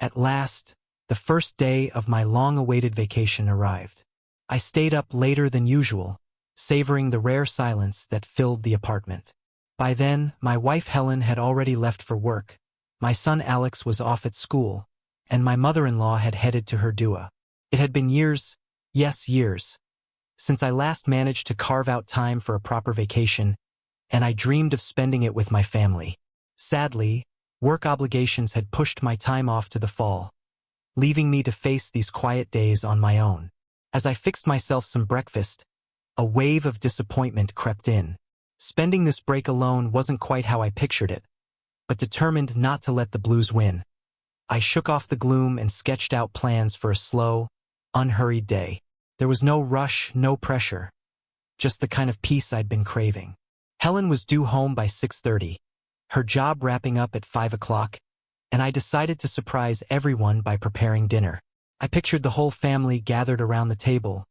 At last, the first day of my long-awaited vacation arrived. I stayed up later than usual, savoring the rare silence that filled the apartment. By then, my wife Helen had already left for work, my son Alex was off at school, and my mother-in-law had headed to her dua. It had been years, yes years, since I last managed to carve out time for a proper vacation, and I dreamed of spending it with my family. Sadly, work obligations had pushed my time off to the fall, leaving me to face these quiet days on my own. As I fixed myself some breakfast, a wave of disappointment crept in. Spending this break alone wasn't quite how I pictured it, but determined not to let the blues win, I shook off the gloom and sketched out plans for a slow, unhurried day. There was no rush, no pressure, just the kind of peace I'd been craving. Helen was due home by 6:30, her job wrapping up at 5 o'clock, and I decided to surprise everyone by preparing dinner. I pictured the whole family gathered around the table,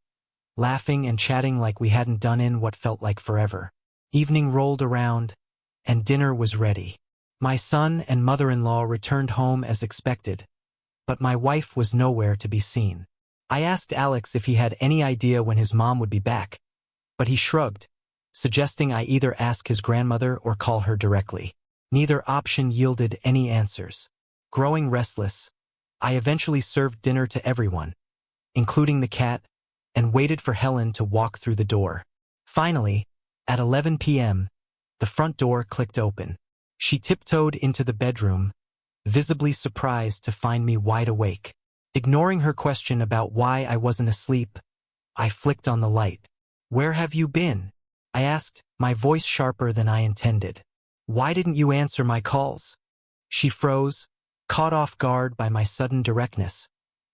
laughing and chatting like we hadn't done in what felt like forever. Evening rolled around, and dinner was ready. My son and mother-in-law returned home as expected, but my wife was nowhere to be seen. I asked Alex if he had any idea when his mom would be back, but he shrugged, suggesting I either ask his grandmother or call her directly. Neither option yielded any answers. Growing restless, I eventually served dinner to everyone, including the cat, and waited for Helen to walk through the door. Finally, at 11 p.m., the front door clicked open. She tiptoed into the bedroom, visibly surprised to find me wide awake. Ignoring her question about why I wasn't asleep, I flicked on the light. "Where have you been?" I asked, my voice sharper than I intended. "Why didn't you answer my calls?" She froze, caught off guard by my sudden directness,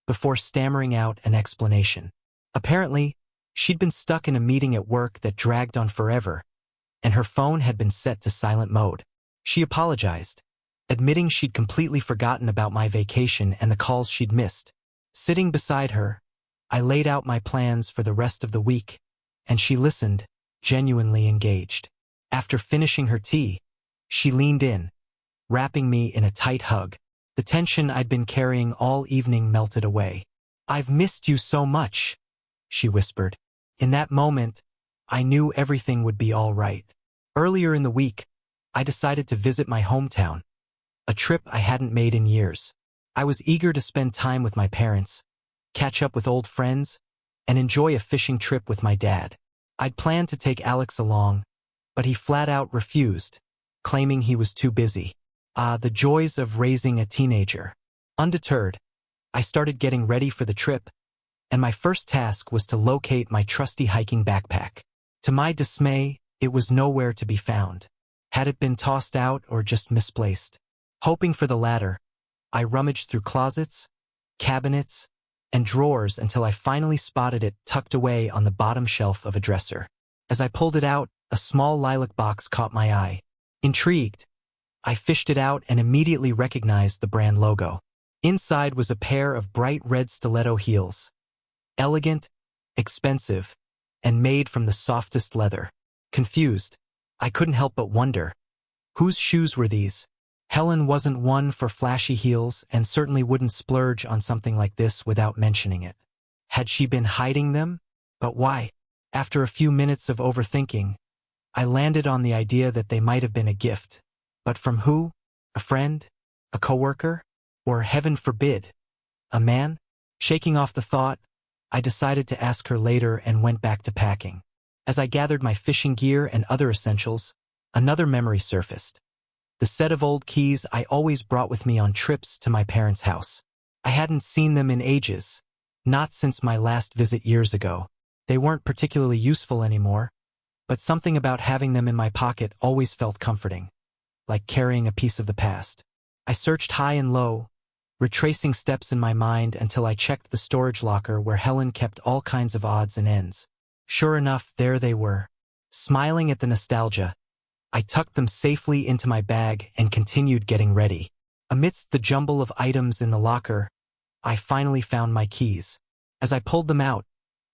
before stammering out an explanation. Apparently, she'd been stuck in a meeting at work that dragged on forever, and her phone had been set to silent mode. She apologized, admitting she'd completely forgotten about my vacation and the calls she'd missed. Sitting beside her, I laid out my plans for the rest of the week, and she listened, genuinely engaged. After finishing her tea, she leaned in, wrapping me in a tight hug. The tension I'd been carrying all evening melted away. "I've missed you so much," she whispered. In that moment, I knew everything would be all right. Earlier in the week, I decided to visit my hometown, a trip I hadn't made in years. I was eager to spend time with my parents, catch up with old friends, and enjoy a fishing trip with my dad. I'd planned to take Alex along, but he flat out refused, claiming he was too busy. The joys of raising a teenager. Undeterred, I started getting ready for the trip, and my first task was to locate my trusty hiking backpack. To my dismay, it was nowhere to be found. Had it been tossed out or just misplaced? Hoping for the latter, I rummaged through closets, cabinets, and drawers until I finally spotted it tucked away on the bottom shelf of a dresser. As I pulled it out, a small lilac box caught my eye. Intrigued, I fished it out and immediately recognized the brand logo. Inside was a pair of bright red stiletto heels. Elegant, expensive, and made from the softest leather. Confused, I couldn't help but wonder, whose shoes were these? Helen wasn't one for flashy heels and certainly wouldn't splurge on something like this without mentioning it. Had she been hiding them? But why? After a few minutes of overthinking, I landed on the idea that they might have been a gift. But from who? A friend? A coworker? Or, heaven forbid, a man? Shaking off the thought, I decided to ask her later and went back to packing. As I gathered my fishing gear and other essentials, another memory surfaced. The set of old keys I always brought with me on trips to my parents' house. I hadn't seen them in ages, not since my last visit years ago. They weren't particularly useful anymore, but something about having them in my pocket always felt comforting, like carrying a piece of the past. I searched high and low, retracing steps in my mind until I checked the storage locker where Helen kept all kinds of odds and ends. Sure enough, there they were. Smiling at the nostalgia, I tucked them safely into my bag and continued getting ready. Amidst the jumble of items in the locker, I finally found my keys. As I pulled them out,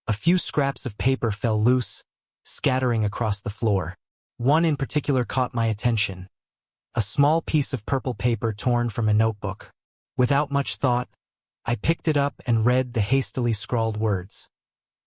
a few scraps of paper fell loose, scattering across the floor. One in particular caught my attention. A small piece of purple paper torn from a notebook. Without much thought, I picked it up and read the hastily scrawled words.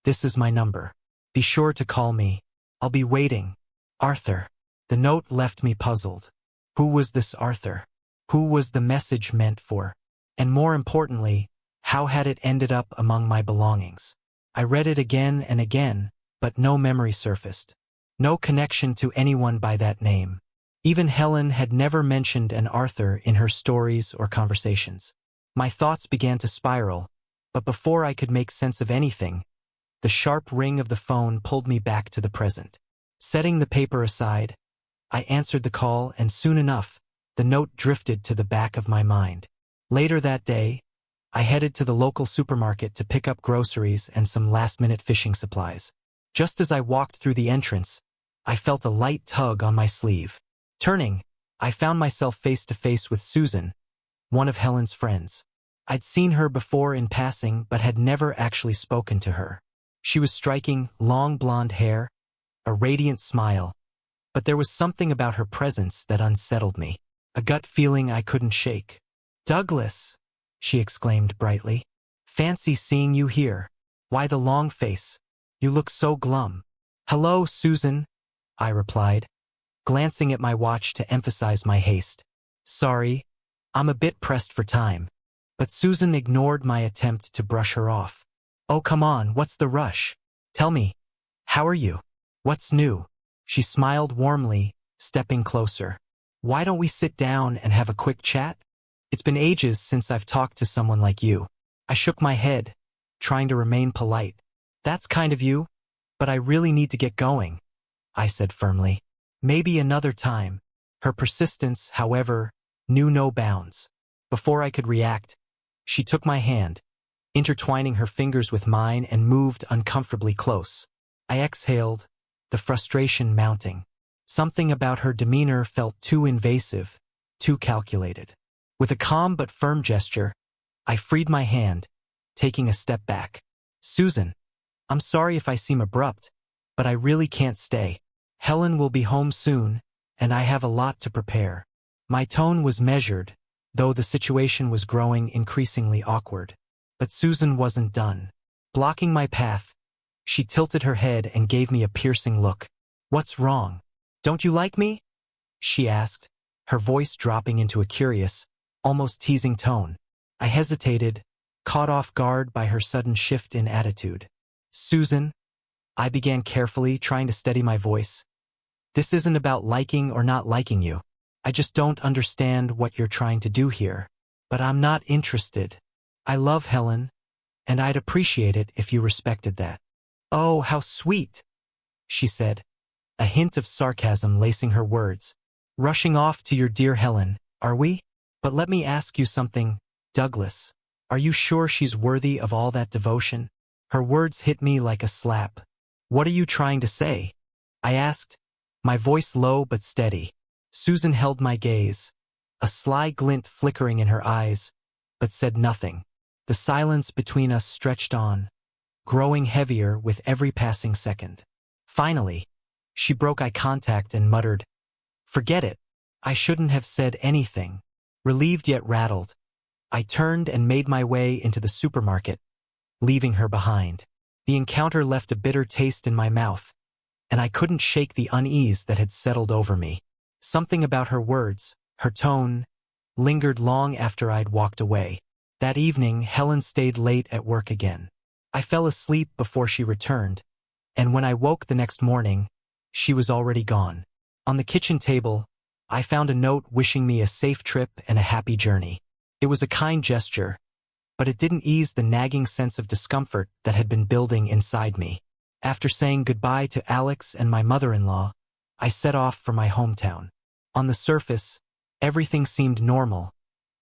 "This is my number. Be sure to call me. I'll be waiting. Arthur." The note left me puzzled. Who was this Arthur? Who was the message meant for? And more importantly, how had it ended up among my belongings? I read it again and again, but no memory surfaced. No connection to anyone by that name. Even Helen had never mentioned an Arthur in her stories or conversations. My thoughts began to spiral, but before I could make sense of anything, the sharp ring of the phone pulled me back to the present. Setting the paper aside, I answered the call, and soon enough, the note drifted to the back of my mind. Later that day, I headed to the local supermarket to pick up groceries and some last-minute fishing supplies. Just as I walked through the entrance, I felt a light tug on my sleeve. Turning, I found myself face to face with Susan, one of Helen's friends. I'd seen her before in passing but had never actually spoken to her. She was striking, long blonde hair, a radiant smile, but there was something about her presence that unsettled me, a gut feeling I couldn't shake. "Douglas!" she exclaimed brightly. "Fancy seeing you here. Why the long face? You look so glum." "Hello, Susan," I replied, glancing at my watch to emphasize my haste. "Sorry, I'm a bit pressed for time." But Susan ignored my attempt to brush her off. "Oh, come on, what's the rush? Tell me, how are you? What's new?" She smiled warmly, stepping closer. "Why don't we sit down and have a quick chat? It's been ages since I've talked to someone like you." I shook my head, trying to remain polite. "That's kind of you, but I really need to get going," I said firmly. "Maybe another time." Her persistence, however, knew no bounds. Before I could react, she took my hand, intertwining her fingers with mine, and moved uncomfortably close. I exhaled, the frustration mounting. Something about her demeanor felt too invasive, too calculated. With a calm but firm gesture, I freed my hand, taking a step back. "Susan, I'm sorry if I seem abrupt, but I really can't stay. Helen will be home soon, and I have a lot to prepare." My tone was measured, though the situation was growing increasingly awkward. But Susan wasn't done. Blocking my path, she tilted her head and gave me a piercing look. "What's wrong? Don't you like me?" she asked, her voice dropping into a curious, almost teasing tone. I hesitated, caught off guard by her sudden shift in attitude. "Susan," I began carefully, trying to steady my voice, "this isn't about liking or not liking you. I just don't understand what you're trying to do here. But I'm not interested. I love Helen, and I'd appreciate it if you respected that." "Oh, how sweet," she said, a hint of sarcasm lacing her words. "Rushing off to your dear Helen, are we? But let me ask you something, Douglas. Are you sure she's worthy of all that devotion?" Her words hit me like a slap. "What are you trying to say?" I asked, my voice low but steady. Susan held my gaze, a sly glint flickering in her eyes, but said nothing. The silence between us stretched on, growing heavier with every passing second. Finally, she broke eye contact and muttered, "Forget it. I shouldn't have said anything." Relieved yet rattled, I turned and made my way into the supermarket, leaving her behind. The encounter left a bitter taste in my mouth, and I couldn't shake the unease that had settled over me. Something about her words, her tone, lingered long after I'd walked away. That evening, Helen stayed late at work again. I fell asleep before she returned, and when I woke the next morning, she was already gone. On the kitchen table, I found a note wishing me a safe trip and a happy journey. It was a kind gesture, but it didn't ease the nagging sense of discomfort that had been building inside me. After saying goodbye to Alex and my mother-in-law, I set off for my hometown. On the surface, everything seemed normal,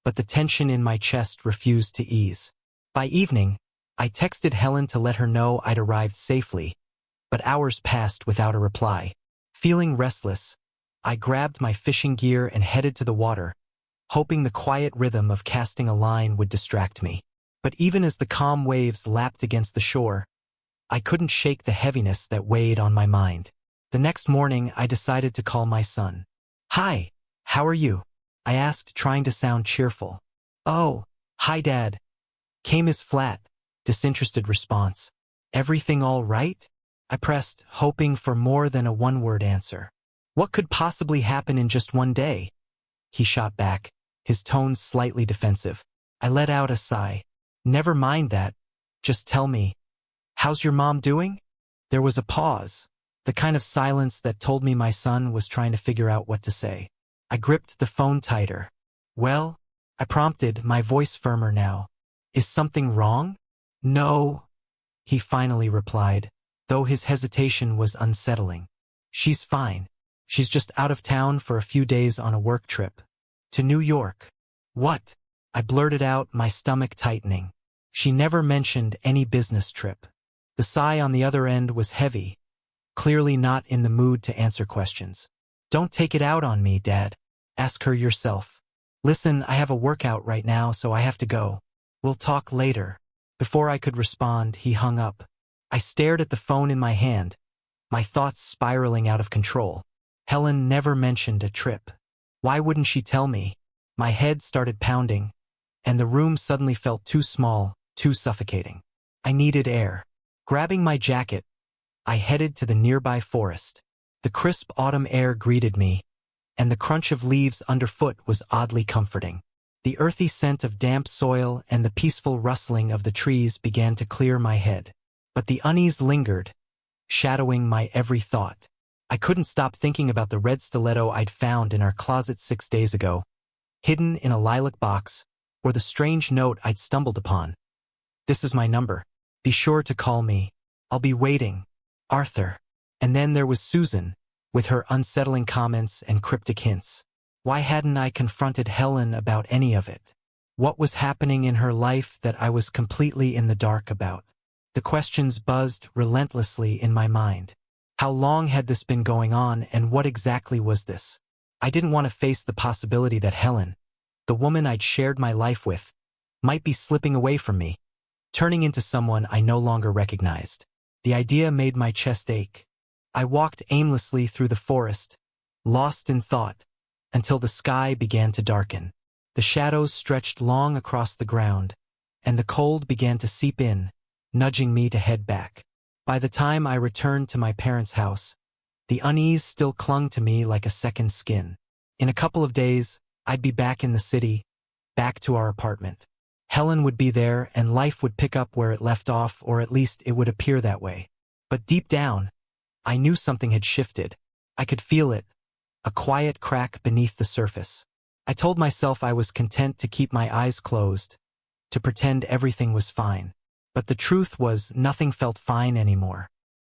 but the tension in my chest refused to ease. By evening, I texted Helen to let her know I'd arrived safely, but hours passed without a reply. Feeling restless, I grabbed my fishing gear and headed to the water, hoping the quiet rhythm of casting a line would distract me. But even as the calm waves lapped against the shore, I couldn't shake the heaviness that weighed on my mind. The next morning, I decided to call my son. "Hi, how are you?" I asked, trying to sound cheerful. "Oh, "Hi, Dad," came his flat, disinterested response. "Everything all right?" I pressed, hoping for more than a one-word answer. "What could possibly happen in just one day?" He shot back, his tone slightly defensive. I let out a sigh. "Never mind that. Just tell me, how's your mom doing?" There was a pause, the kind of silence that told me my son was trying to figure out what to say. I gripped the phone tighter. "Well," I prompted, my voice firmer now. "Is something wrong?" "No," he finally replied, though his hesitation was unsettling. "She's fine. She's just out of town for a few days on a work trip. To New York." "What?" I blurted out, my stomach tightening. She never mentioned any business trip. The sigh on the other end was heavy, clearly not in the mood to answer questions. "Don't take it out on me, Dad. Ask her yourself." "Listen, I have a workout right now, so I have to go. We'll talk later." Before I could respond, he hung up. I stared at the phone in my hand, my thoughts spiraling out of control. Helen never mentioned a trip. Why wouldn't she tell me? My head started pounding, and the room suddenly felt too small, too suffocating. I needed air. Grabbing my jacket, I headed to the nearby forest. The crisp autumn air greeted me, and the crunch of leaves underfoot was oddly comforting. The earthy scent of damp soil and the peaceful rustling of the trees began to clear my head. But the unease lingered, shadowing my every thought. I couldn't stop thinking about the red stiletto I'd found in our closet 6 days ago, hidden in a lilac box, or the strange note I'd stumbled upon. "This is my number. Be sure to call me. I'll be waiting. Arthur." And then there was Susan, with her unsettling comments and cryptic hints. Why hadn't I confronted Helen about any of it? What was happening in her life that I was completely in the dark about? The questions buzzed relentlessly in my mind. How long had this been going on, and what exactly was this? I didn't want to face the possibility that Helen, the woman I'd shared my life with, might be slipping away from me, turning into someone I no longer recognized. The idea made my chest ache. I walked aimlessly through the forest, lost in thought, until the sky began to darken. The shadows stretched long across the ground, and the cold began to seep in, nudging me to head back. By the time I returned to my parents' house, the unease still clung to me like a second skin. In a couple of days, I'd be back in the city, back to our apartment. Helen would be there, and life would pick up where it left off, or at least it would appear that way. But deep down, I knew something had shifted. I could feel it, a quiet crack beneath the surface. I told myself I was content to keep my eyes closed, to pretend everything was fine. But the truth was, nothing felt fine anymore.